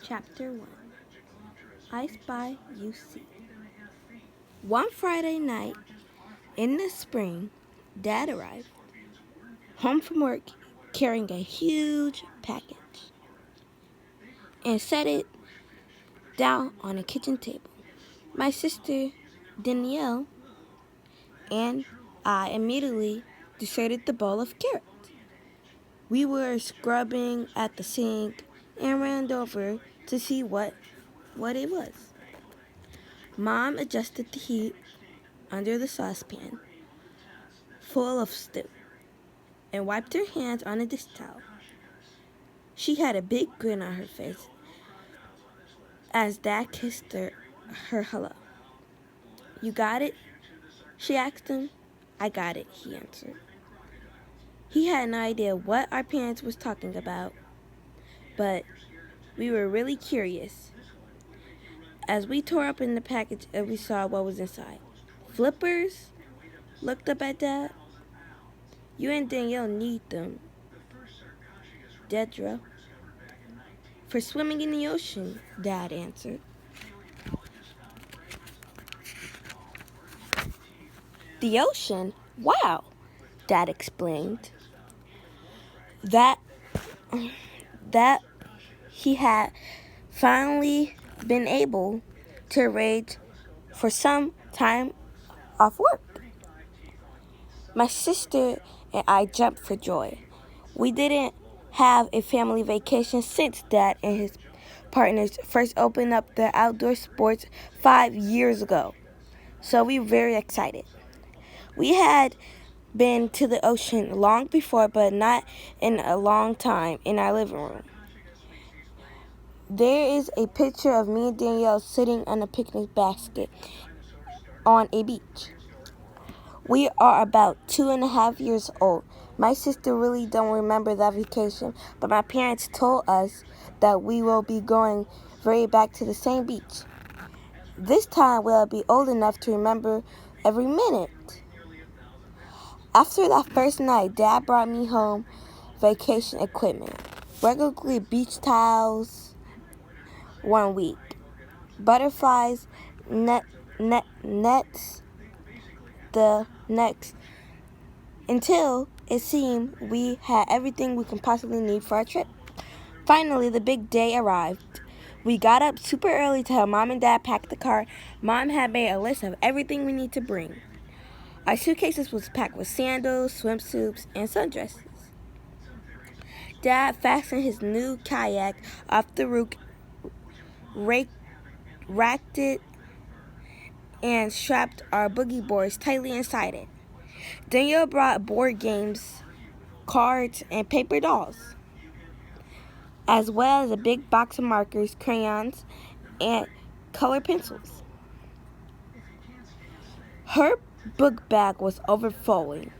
Chapter 1 I Spy UC. One Friday night in the spring, Dad arrived home from work carrying a huge package and set it down on a kitchen table. My sister, Danielle, and I immediately deserted the bowl of carrots. We were scrubbing at the sink and ran over to see what it was. Mom adjusted the heat under the saucepan full of stew and wiped her hands on a dish towel. She had a big grin on her face as Dad kissed her hello. "You got it?" she asked him. "I got it," he answered. He had no idea what our parents was talking about, but we were really curious. As we tore open the package and we saw what was inside. "Flippers?" Looked up at Dad. "You and Danielle need them, Dedra." "For swimming in the ocean," Dad answered. "The ocean? Wow," Dad explained. That he had finally been able to arrange for some time off work. My sister and I jumped for joy. We didn't have a family vacation since Dad and his partners first opened up their outdoor sports 5 years ago, so we were very excited. We had been to the ocean long before, but not in a long time, in our living room. There is a picture of me and Danielle sitting on a picnic basket on a beach. We are about 2.5 years old. My sister really don't remember that vacation, but my parents told us that we will be going right back to the same beach. This time we'll be old enough to remember every minute. After that first night, Dad brought me home vacation equipment. Regularly beach towels 1 week. Butterflies, nets the next, until it seemed we had everything we could possibly need for our trip. Finally, the big day arrived. We got up super early to help Mom and Dad pack the car. Mom had made a list of everything we need to bring. Our suitcases was packed with sandals, swimsuits, and sundresses. Dad fastened his new kayak off the roof, racked it, and strapped our boogie boards tightly inside it. Danielle brought board games, cards, and paper dolls, as well as a big box of markers, crayons, and color pencils. Her book bag was overflowing.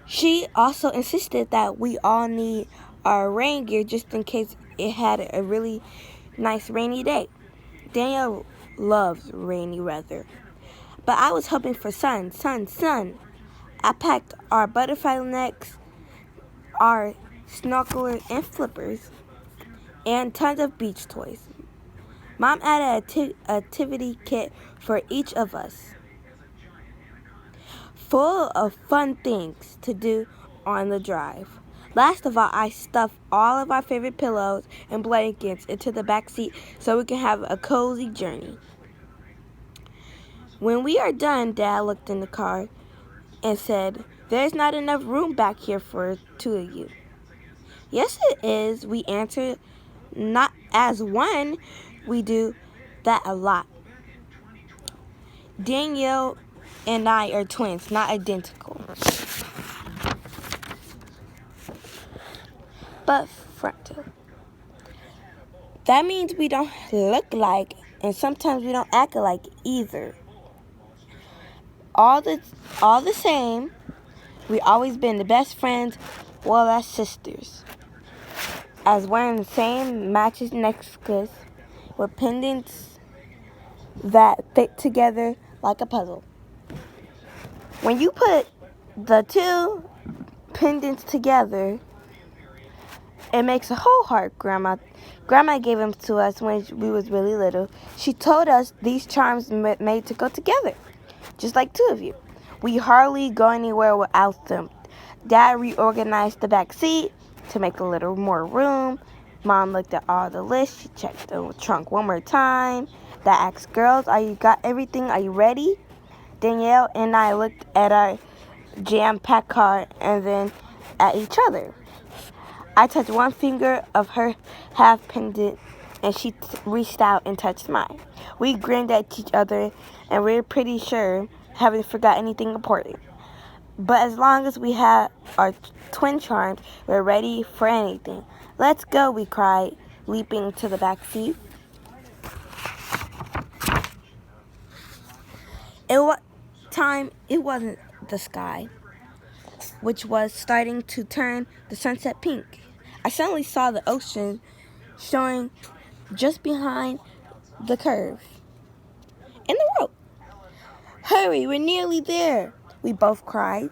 She also insisted that we all need our rain gear just in case it had a really nice rainy day. Danielle loves rainy weather, but I was hoping for sun. I packed our butterfly nets, our snorkelers and flippers, and tons of beach toys. Mom added an activity kit for each of us, full of fun things to do on the drive. Last of all, I stuffed all of our favorite pillows and blankets into the back seat so we can have a cozy journey. When we are done, Dad looked in the car and said, "There's not enough room back here for 2 of you." "Yes, it is," we answered. "Not as one, we do that a lot." Danielle and I are twins, not identical, but frontal. That means we don't look like, and sometimes we don't act alike either. All the same, we always been the best friends, well as sisters. As wearing the same matching necklace with pendants that fit together like a puzzle. When you put the two pendants together, It makes a whole heart, Grandma. Grandma gave them to us when we was really little. She told us these charms made to go together, just like two of you. We hardly go anywhere without them. Dad reorganized the back seat to make a little more room. Mom looked at all the lists. She checked the trunk one more time. Dad asked, girls, are you got everything? Are you ready? Danielle and I looked at our jam-packed car and then at each other. I touched one finger of her half pendant, and she reached out and touched mine. We grinned at each other, and we were pretty sure haven't forgot anything important. But as long as we had our twin charms, we're ready for anything. Let's go, we cried, leaping to the back seat. It wasn't the sky, which was starting to turn the sunset pink. I suddenly saw the ocean showing just behind the curve in the road. Hurry, we're nearly there, we both cried.